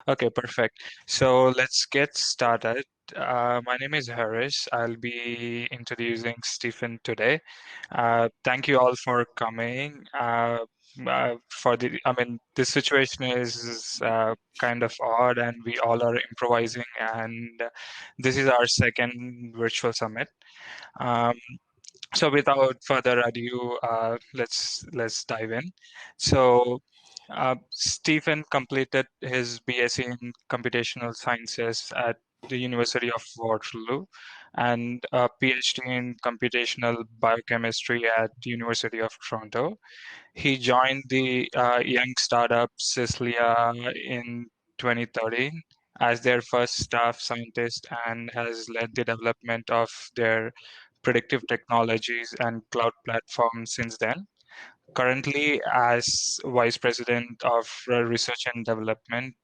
Okay, perfect. So let's get started. My name is Harris. I'll be introducing Stephen today. Thank you all for coming. This situation is kind of odd, and we all are improvising, and this is our second virtual summit. Um, so without further ado, let's dive in. So Stephen completed his BSc in computational sciences at the University of Waterloo and a PhD in computational biochemistry at the University of Toronto. He joined the young startup Cyclica in 2013 as their first staff scientist and has led the development of their predictive technologies and cloud platform since then. Currently, as Vice President of Research and Development,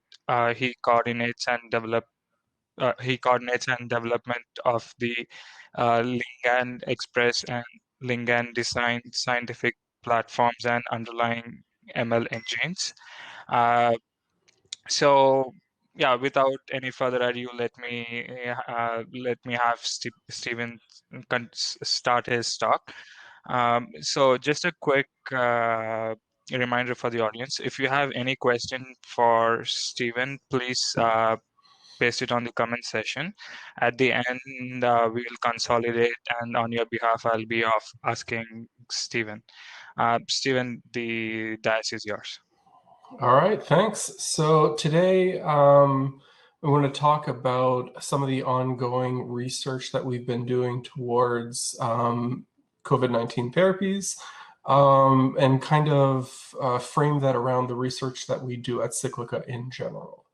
he coordinates and development of the Lingan Express and Lingan Design scientific platforms and underlying ML engines. Uh, so yeah, without any further ado, let me have Stephen start his talk. So just a quick reminder for the audience: if you have any question for Stephen, please paste it on the comment section. At the end, we will consolidate, and on your behalf, I'll be asking Stephen. Stephen, the dice is yours. All right, thanks. So today we want to talk about some of the ongoing research that we've been doing towards COVID-19 therapies and kind of frame that around the research that we do at Cyclica in general.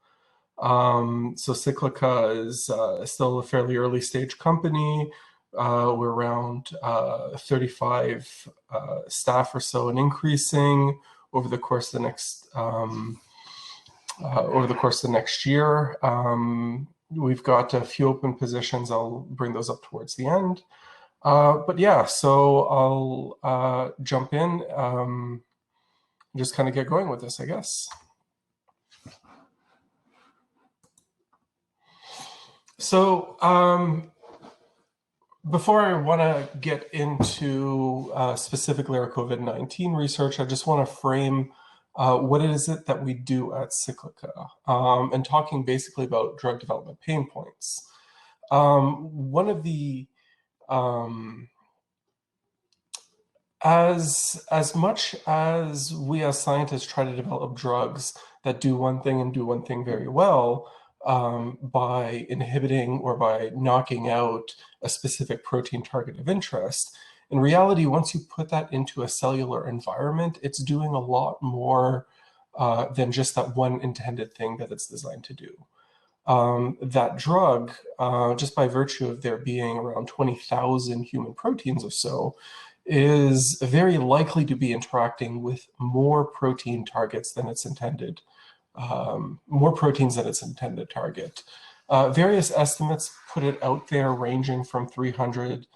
So Cyclica is still a fairly early stage company. We're around 35 staff or so and increasing over the course of the next year. We've got a few open positions. I'll bring those up towards the end. But yeah, so I'll jump in, just kind of get going with this, I guess. So before I want to get into specifically our COVID-19 research, I just want to frame what is it that we do at Cyclica, and talking basically about drug development pain points. One of the as much as we as scientists try to develop drugs that do one thing and do one thing very well, by inhibiting or by knocking out a specific protein target of interest, in reality, once you put that into a cellular environment, it's doing a lot more than just that one intended thing that it's designed to do. That drug, just by virtue of there being around 20,000 human proteins or so, is very likely to be interacting with more protein targets than its intended, more proteins than its intended target. Various estimates put it out there ranging from 300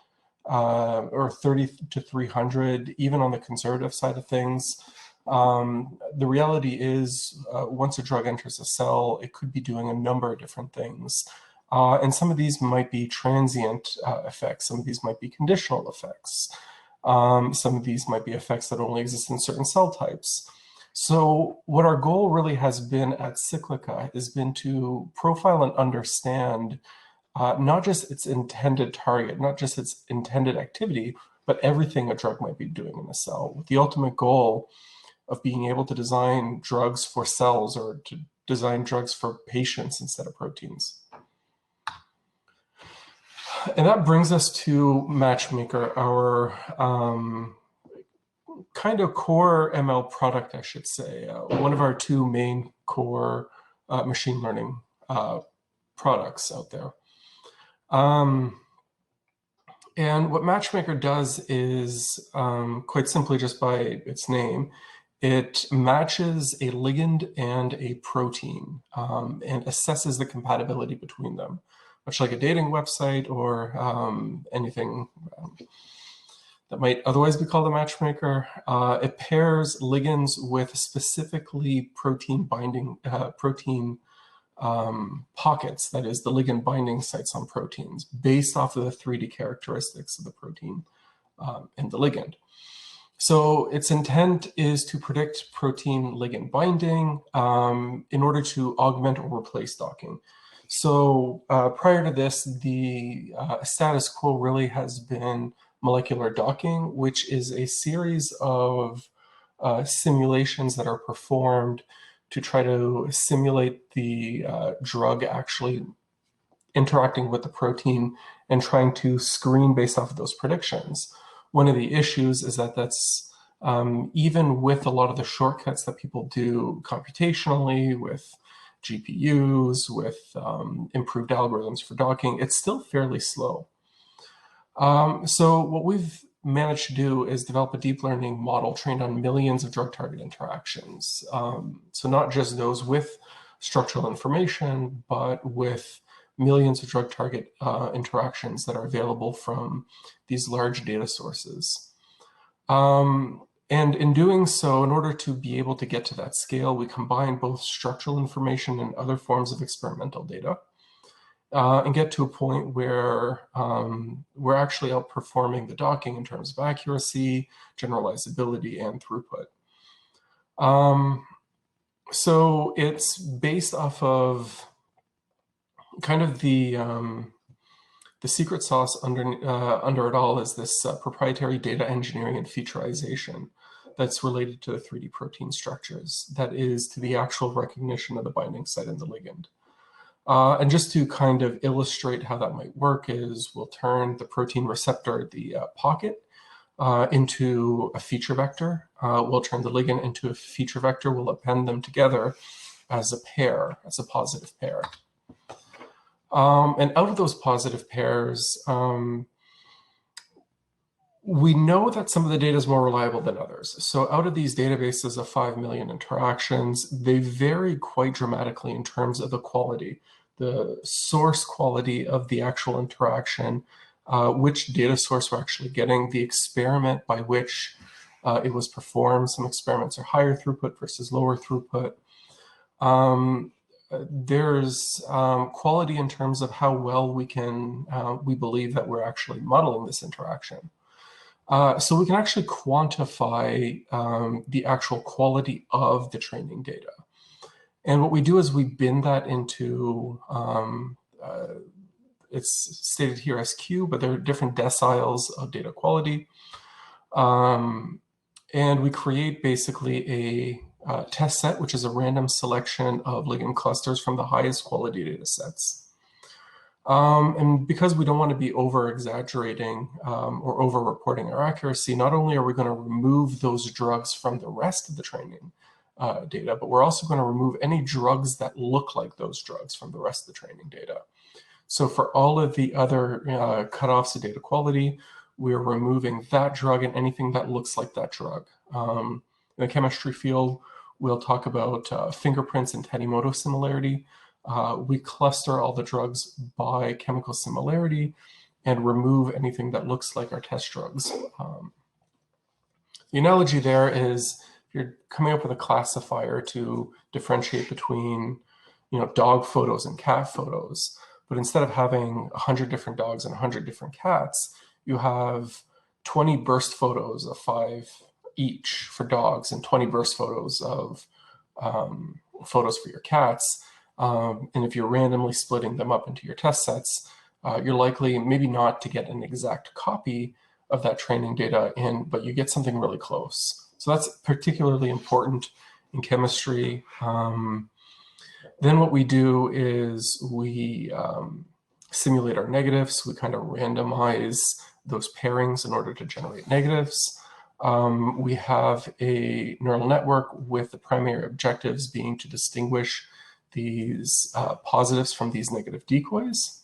or 30 to 300, even on the conservative side of things. The reality is, once a drug enters a cell, it could be doing a number of different things. And some of these might be transient effects. Some of these might be conditional effects. Some of these might be effects that only exist in certain cell types. So what our goal really has been at Cyclica has been to profile and understand not just its intended target, not just its intended activity, but everything a drug might be doing in a cell, with the ultimate goal of being able to design drugs for cells or to design drugs for patients instead of proteins. And that brings us to MatchMaker, our kind of core ML product, I should say, one of our two main core machine learning products out there. And what MatchMaker does is, quite simply just by its name, it matches a ligand and a protein and assesses the compatibility between them, much like a dating website or anything that might otherwise be called a matchmaker. It pairs ligands with specifically protein binding, protein pockets, that is the ligand binding sites on proteins, based off of the 3D characteristics of the protein and the ligand. So its intent is to predict protein ligand binding in order to augment or replace docking. So prior to this, the status quo really has been molecular docking, which is a series of simulations that are performed to try to simulate the drug actually interacting with the protein and trying to screen based off of those predictions. One of the issues is that that's even with a lot of the shortcuts that people do computationally with GPUs, with improved algorithms for docking, it's still fairly slow. So what we've managed to do is develop a deep learning model trained on millions of drug target interactions. So not just those with structural information, but with millions of drug target interactions that are available from these large data sources. And in doing so, in order to be able to get to that scale, we combine both structural information and other forms of experimental data and get to a point where we're actually outperforming the docking in terms of accuracy, generalizability, and throughput. So it's based off of kind of the secret sauce under it all is this proprietary data engineering and featureization that's related to the 3D protein structures, that is to the actual recognition of the binding site and the ligand. And just to kind of illustrate how that might work is we'll turn the protein receptor, the pocket, into a feature vector. We'll turn the ligand into a feature vector. We'll append them together as a pair, as a positive pair. And out of those positive pairs, we know that some of the data is more reliable than others. So out of these databases of 5 million interactions, they vary quite dramatically in terms of the quality, the source quality of the actual interaction, which data source we're actually getting, the experiment by which it was performed. Some experiments are higher throughput versus lower throughput. There's quality in terms of how well we believe that we're actually modeling this interaction. So we can actually quantify the actual quality of the training data. And what we do is we bin that into, it's stated here as Q, but there are different deciles of data quality. And we create basically a test set, which is a random selection of ligand clusters from the highest quality data sets. And because we don't want to be over-exaggerating or over-reporting our accuracy, not only are we going to remove those drugs from the rest of the training data, but we're also going to remove any drugs that look like those drugs from the rest of the training data. So for all of the other cutoffs of data quality, we're removing that drug and anything that looks like that drug. In the chemistry field, we'll talk about fingerprints and Tanimoto similarity. We cluster all the drugs by chemical similarity and remove anything that looks like our test drugs. The analogy there is you're coming up with a classifier to differentiate between, dog photos and cat photos. But instead of having 100 different dogs and 100 different cats, you have 20 burst photos of 5 each for dogs and 20 burst photos of photos for your cats. And if you're randomly splitting them up into your test sets, you're likely maybe not to get an exact copy of that training data in, but you get something really close. So that's particularly important in chemistry. Then what we do is we simulate our negatives. We kind of randomize those pairings in order to generate negatives. We have a neural network with the primary objectives being to distinguish these positives from these negative decoys.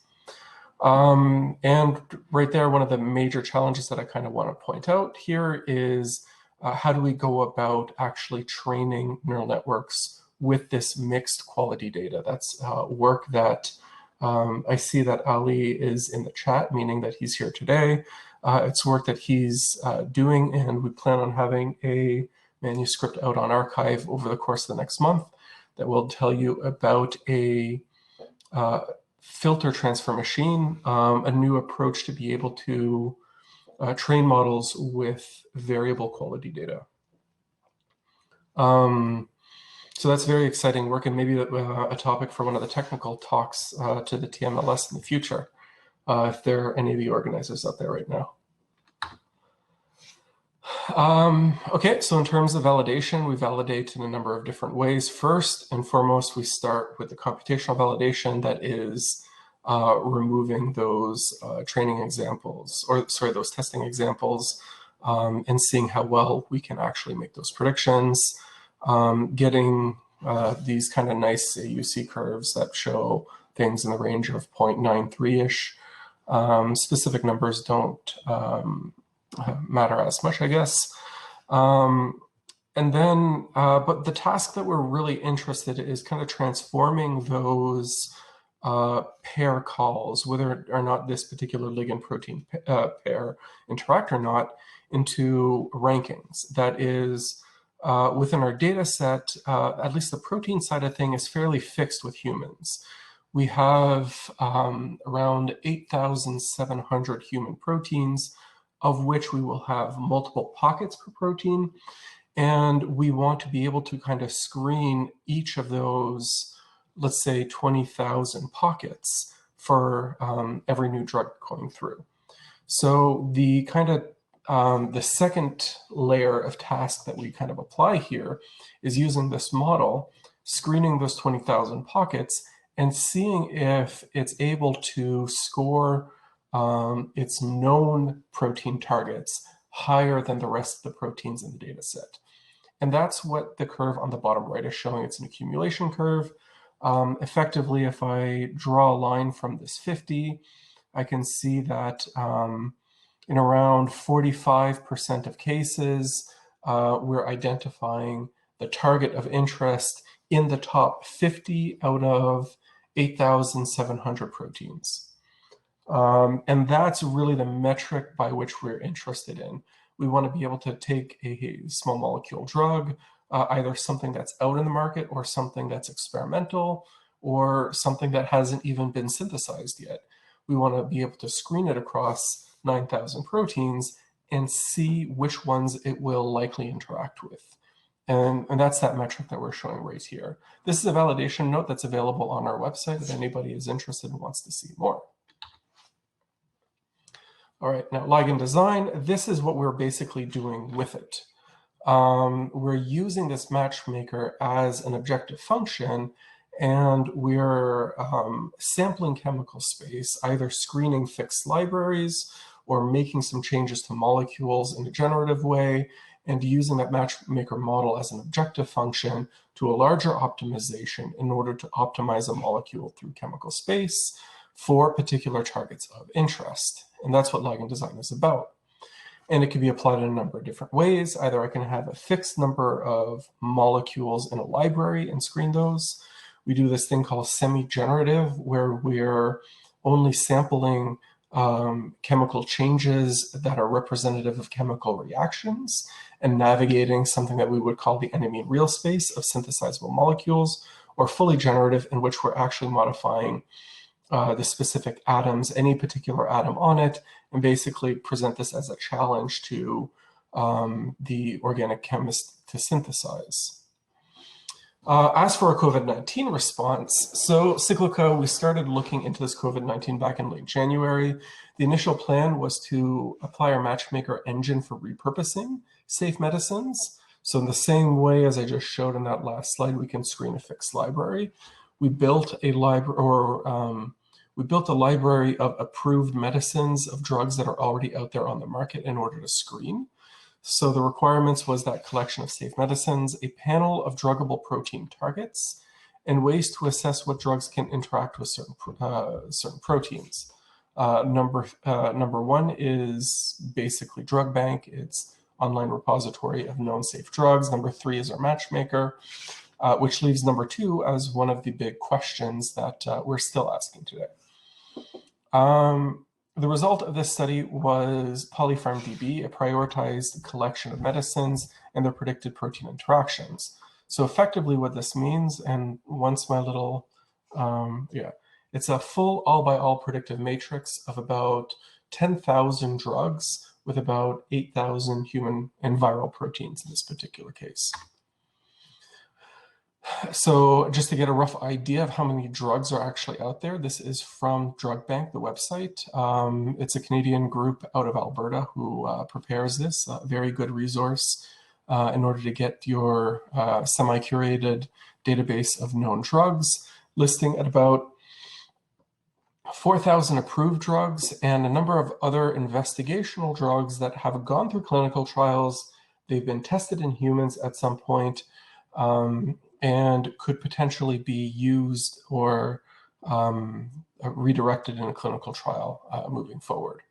And right there, one of the major challenges that I kind of want to point out here is how do we go about actually training neural networks with this mixed quality data? That's work that I see that Ali is in the chat, meaning that he's here today. It's work that he's doing, and we plan on having a manuscript out on archive over the course of the next month that will tell you about a filter transfer machine, a new approach to be able to train models with variable quality data. So that's very exciting work, and maybe a topic for one of the technical talks to the TMLS in the future, if there are any of the organizers out there right now. Okay, so in terms of validation, we validate in a number of different ways. First and foremost, we start with the computational validation, that is removing those training examples, or sorry, those testing examples, and seeing how well we can actually make those predictions. Getting these kind of nice AUC curves that show things in the range of 0.93-ish. Specific numbers don't matter as much, I guess. And then, but the task that we're really interested in is kind of transforming those pair calls, whether or not this particular ligand protein pair interact or not, into rankings. That is, within our data set, at least the protein side of thing is fairly fixed with humans. We have around 8,700 human proteins, of which we will have multiple pockets per protein. And we want to be able to kind of screen each of those, let's say 20,000 pockets for every new drug going through. So the kind of the second layer of task that we kind of apply here is using this model, screening those 20,000 pockets and seeing if it's able to score its known protein targets higher than the rest of the proteins in the data set. And that's what the curve on the bottom right is showing. It's an accumulation curve. Effectively, if I draw a line from this 50, I can see that in around 45% of cases, we're identifying the target of interest in the top 50 out of 8,700 proteins. And that's really the metric by which we're interested in. We want to be able to take a small molecule drug, either something that's out in the market or something that's experimental or something that hasn't even been synthesized yet. We want to be able to screen it across 9,000 proteins and see which ones it will likely interact with. And that's that metric that we're showing right here. This is a validation note that's available on our website if anybody is interested and wants to see more. All right, now ligand design, this is what we're basically doing with it. We're using this MatchMaker as an objective function, and we're sampling chemical space, either screening fixed libraries or making some changes to molecules in a generative way, and using that MatchMaker model as an objective function to a larger optimization in order to optimize a molecule through chemical space for particular targets of interest. And that's what ligand design is about. And it can be applied in a number of different ways. Either I can have a fixed number of molecules in a library and screen those. We do this thing called semi-generative, where we're only sampling chemical changes that are representative of chemical reactions and navigating something that we would call the enemy real space of synthesizable molecules, or fully generative, in which we're actually modifying the specific atoms, any particular atom on it, and basically present this as a challenge to the organic chemist to synthesize. As for our COVID-19 response, so Cyclica, we started looking into this COVID-19 back in late January. The initial plan was to apply our MatchMaker engine for repurposing safe medicines. So in the same way as I just showed in that last slide, we can screen a fixed library. We built a library, we built a library of approved medicines of drugs that are already out there on the market in order to screen. So the requirements was that collection of safe medicines, a panel of druggable protein targets, and ways to assess what drugs can interact with certain proteins. Number one is basically Drug Bank. It's online repository of known safe drugs. Number three is our MatchMaker, which leaves number two as one of the big questions that we're still asking today. The result of this study was PolypharmDB, a prioritized collection of medicines and their predicted protein interactions. So effectively what this means, and once my little, It's a full all-by-all predictive matrix of about 10,000 drugs with about 8,000 human and viral proteins in this particular case. So just to get a rough idea of how many drugs are actually out there, this is from Drug Bank, the website. It's a Canadian group out of Alberta who prepares this, a very good resource in order to get your semi-curated database of known drugs, listing at about 4,000 approved drugs and a number of other investigational drugs that have gone through clinical trials. They've been tested in humans at some point, and could potentially be used or redirected in a clinical trial moving forward.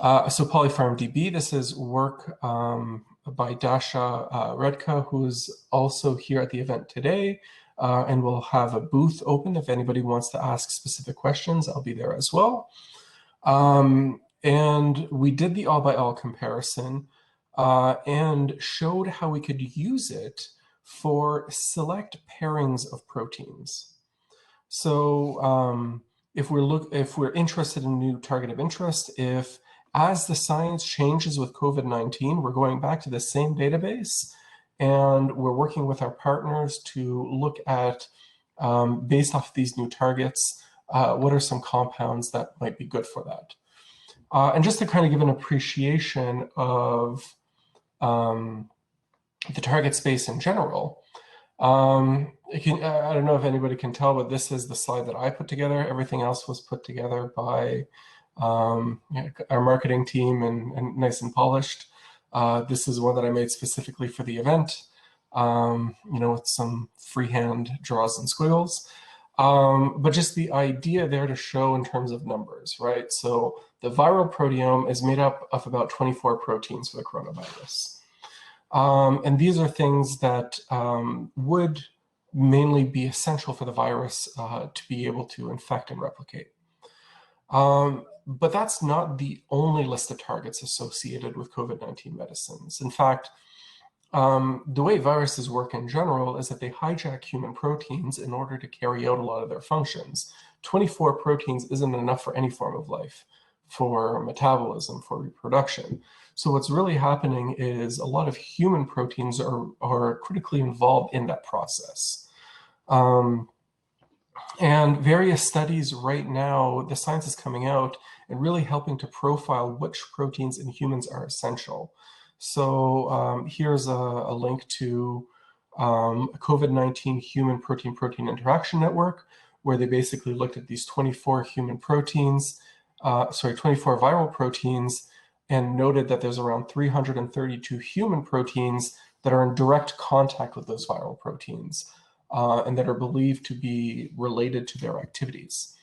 So PolypharmDB, this is work by Dasha Redka, who's also here at the event today, and we'll have a booth open if anybody wants to ask specific questions. I'll be there as well. And we did the all-by-all comparison and showed how we could use it for select pairings of proteins. So if we're interested in a new target of interest, if as the science changes with COVID-19, we're going back to the same database and we're working with our partners to look at, based off these new targets, what are some compounds that might be good for that. And just to kind of give an appreciation of the target space in general. I don't know if anybody can tell, but this is the slide that I put together. Everything else was put together by our marketing team and nice and polished. This is one that I made specifically for the event, with some freehand draws and squiggles. But just the idea there to show in terms of numbers, right? So the viral proteome is made up of about 24 proteins for the coronavirus. And these are things that would mainly be essential for the virus to be able to infect and replicate. But that's not the only list of targets associated with COVID-19 medicines. In fact, the way viruses work in general is that they hijack human proteins in order to carry out a lot of their functions. 24 proteins isn't enough for any form of life, for metabolism, for reproduction. So what's really happening is a lot of human proteins are critically involved in that process. And various studies right now, the science is coming out and really helping to profile which proteins in humans are essential. So here's a link to a COVID-19 human protein-protein interaction network, where they basically looked at these 24 human proteins, 24 viral proteins, and noted that there's around 332 human proteins that are in direct contact with those viral proteins and that are believed to be related to their activities.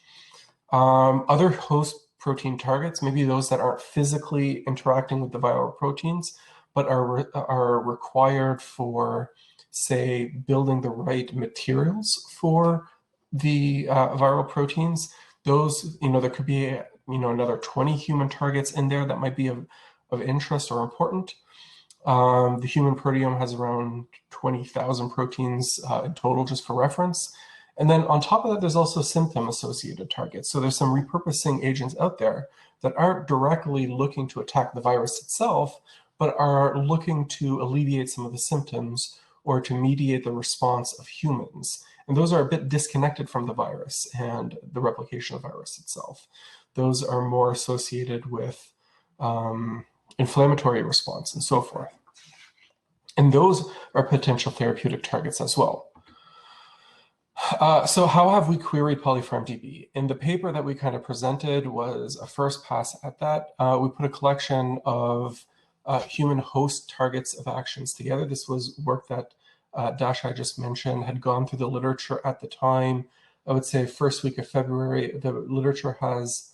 Other host protein targets, maybe those that aren't physically interacting with the viral proteins, but are required for, say, building the right materials for the viral proteins. Those, there could be another 20 human targets in there that might be of interest or important. The human proteome has around 20,000 proteins in total, just for reference. And then on top of that, there's also symptom-associated targets. So there's some repurposing agents out there that aren't directly looking to attack the virus itself, but are looking to alleviate some of the symptoms or to mediate the response of humans. And those are a bit disconnected from the virus and the replication of the virus itself. Those are more associated with inflammatory response and so forth. And those are potential therapeutic targets as well. So how have we queried PolypharmDB? In the paper that we kind of presented was a first pass at that. We put a collection of human host targets of actions together. This was work that Dasha I just mentioned had gone through the literature at the time. I would say first week of February. The literature has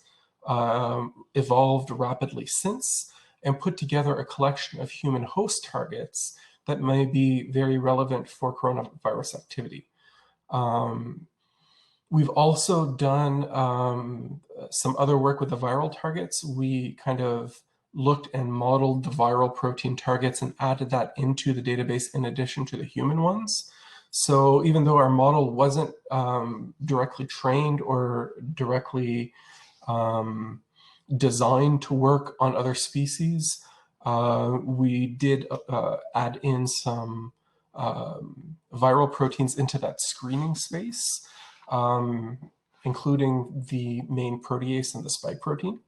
evolved rapidly since and put together a collection of human host targets that may be very relevant for coronavirus activity. We've also done some other work with the viral targets. We kind of looked and modeled the viral protein targets and added that into the database in addition to the human ones. So even though our model wasn't directly trained or directly designed to work on other species, we did add in some viral proteins into that screening space, including the main protease and the spike protein.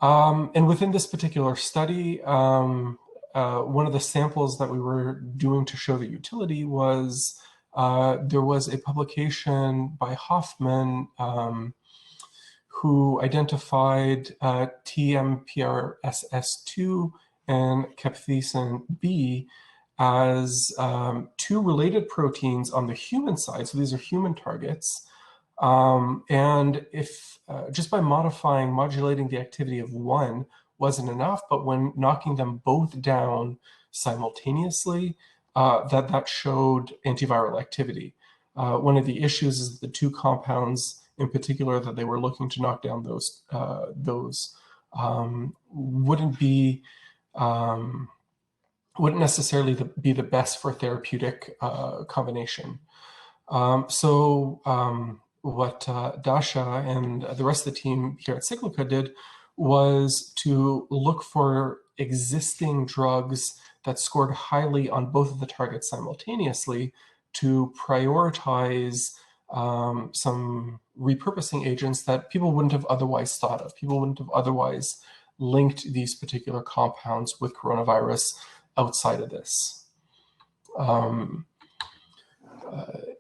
And within this particular study, one of the samples that we were doing to show the utility was there was a publication by Hoffman who identified TMPRSS2 and cathepsin B as two related proteins on the human side. So these are human targets. And if just by modulating the activity of one wasn't enough, but when knocking them both down simultaneously, that showed antiviral activity. One of the issues is the two compounds in particular that they were looking to knock down, those wouldn't necessarily be the best for therapeutic combination. What Dasha and the rest of the team here at Cyclica did was to look for existing drugs that scored highly on both of the targets simultaneously to prioritize some repurposing agents that people wouldn't have otherwise thought of. People wouldn't have otherwise linked these particular compounds with coronavirus outside of this.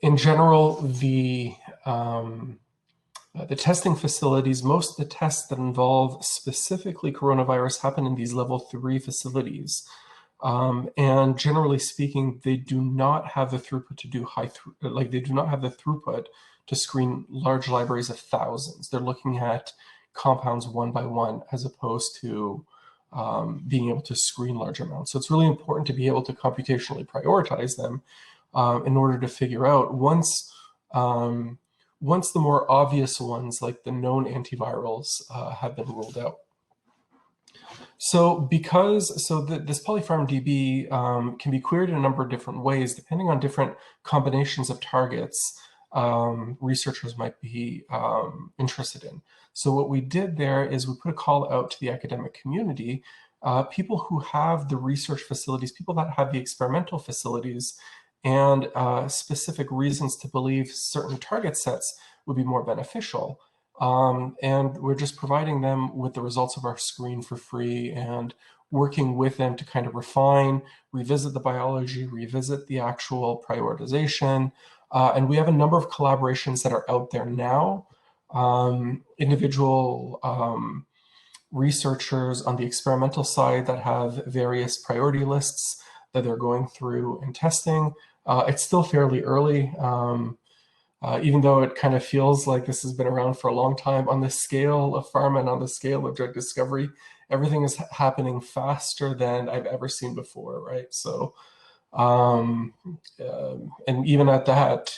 In general, the testing facilities, most of the tests that involve specifically coronavirus happen in these level 3 facilities. And generally speaking, they do not have the throughput to do they do not have the throughput to screen large libraries of thousands. They're looking at compounds one by one, as opposed to being able to screen large amounts. So it's really important to be able to computationally prioritize them in order to figure out once the more obvious ones, like the known antivirals, have been ruled out. So this PolypharmDB can be queried in a number of different ways, depending on different combinations of targets researchers might be interested in. So what we did there is we put a call out to the academic community, people who have the research facilities, people that have the experimental facilities, and specific reasons to believe certain target sets would be more beneficial. And we're just providing them with the results of our screen for free and working with them to kind of refine, revisit the biology, revisit the actual prioritization. And we have a number of collaborations that are out there now. Individual researchers on the experimental side that have various priority lists that they're going through and testing. It's still fairly early. Even though it kind of feels like this has been around for a long time, on the scale of pharma and on the scale of drug discovery, everything is happening faster than I've ever seen before, right? So, and even at that,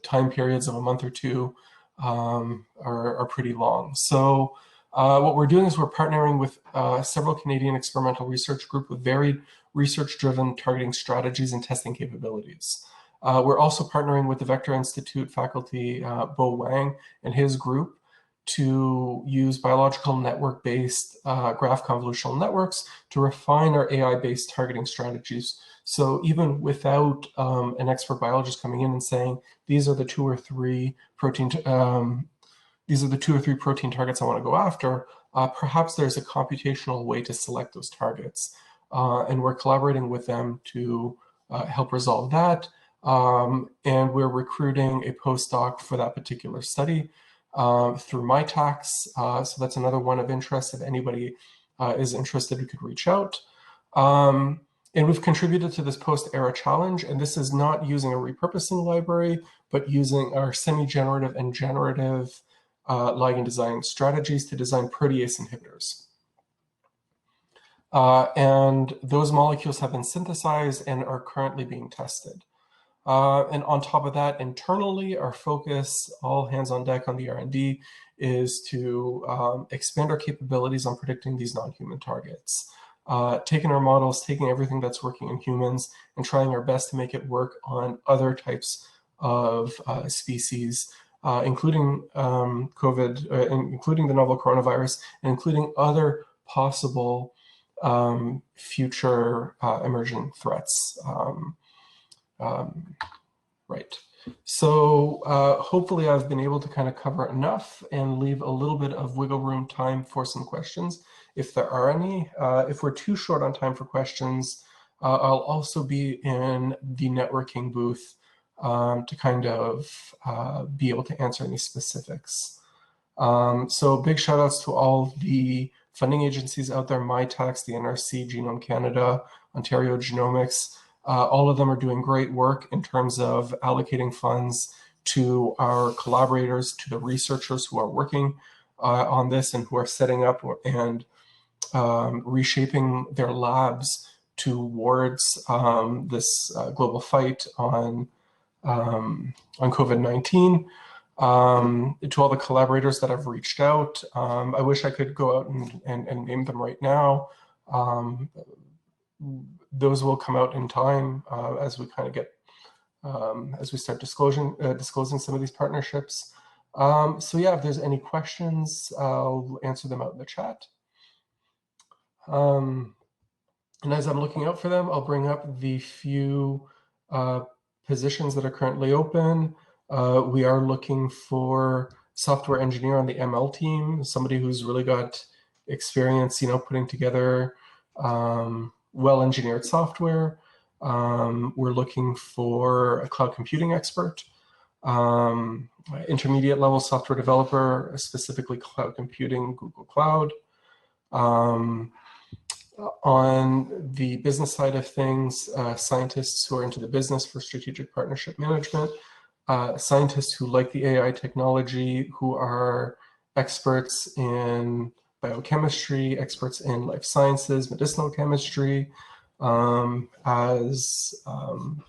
time periods of a month or two are pretty long. So what we're doing is we're partnering with several Canadian experimental research groups with varied research-driven targeting strategies and testing capabilities. We're also partnering with the Vector Institute faculty, Bo Wang, and his group to use biological network-based graph convolutional networks to refine our AI-based targeting strategies. So even without an expert biologist coming in and saying, these are the two or three protein targets I want to go after, perhaps there's a computational way to select those targets. And we're collaborating with them to help resolve that. And we're recruiting a postdoc for that particular study through MyTax. So that's another one of interest. If anybody is interested, you could reach out. And we've contributed to this post-era challenge. And this is not using a repurposing library, but using our semi-generative and generative ligand design strategies to design protease inhibitors. And those molecules have been synthesized and are currently being tested. And on top of that, internally, our focus, all hands on deck on the R&D, is to expand our capabilities on predicting these non-human targets. taking our models, taking everything that's working in humans, and trying our best to make it work on other types of species, including COVID, including the novel coronavirus, and including other possible future emerging threats. Right. So hopefully I've been able to kind of cover enough and leave a little bit of wiggle room time for some questions, if there are any. If we're too short on time for questions, I'll also be in the networking booth to kind of be able to answer any specifics. So big shout outs to all the funding agencies out there, MyTax, the NRC, Genome Canada, Ontario Genomics. All of them are doing great work in terms of allocating funds to our collaborators, to the researchers who are working on this and who are setting up and reshaping their labs towards this global fight on COVID-19. To all the collaborators that have reached out, I wish I could go out and name them right now. Those will come out in time as we kind of get, as we start disclosing some of these partnerships. So yeah, if there's any questions, I'll answer them out in the chat. And as I'm looking out for them, I'll bring up the few positions that are currently open. We are looking for software engineer on the ML team, somebody who's really got experience, putting together well-engineered software. We're looking for a cloud computing expert, intermediate level software developer, specifically cloud computing, Google Cloud. On the business side of things, scientists who are into the business for strategic partnership management, scientists who like the AI technology, who are experts in biochemistry, experts in life sciences, medicinal chemistry, as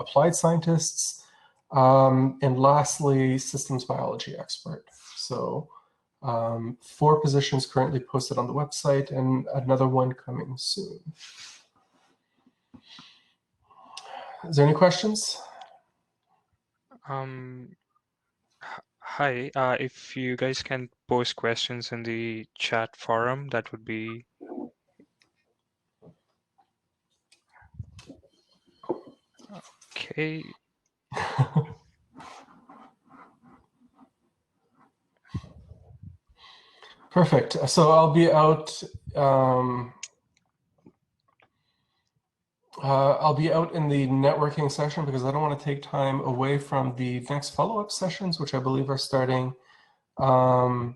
applied scientists, and lastly, systems biology expert. So 4 positions currently posted on the website and another one coming soon. Is there any questions? Hi, if you guys can post questions in the chat forum, that would be okay. Perfect. So I'll be out. I'll be out in the networking session because I don't want to take time away from the next follow-up sessions, which I believe are starting in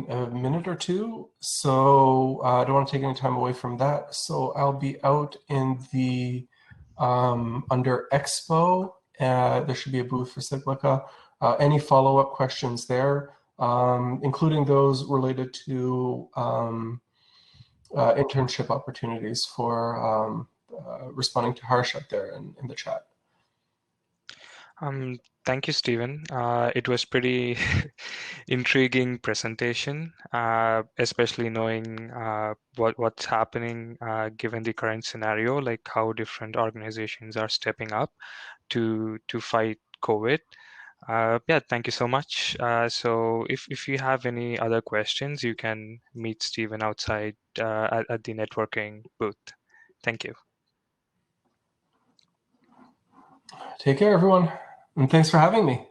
a minute or two. So I don't want to take any time away from that. So I'll be out in the under Expo. There should be a booth for Cyclica. Any follow-up questions there, including those related to internship opportunities for responding to Harsh up there in the chat. Thank you, Stephen. It was pretty intriguing presentation, especially knowing what's happening given the current scenario, like how different organizations are stepping up to fight COVID. Yeah, thank you so much. So if you have any other questions, you can meet Stephen outside at the networking booth. Thank you. Take care, everyone, and thanks for having me.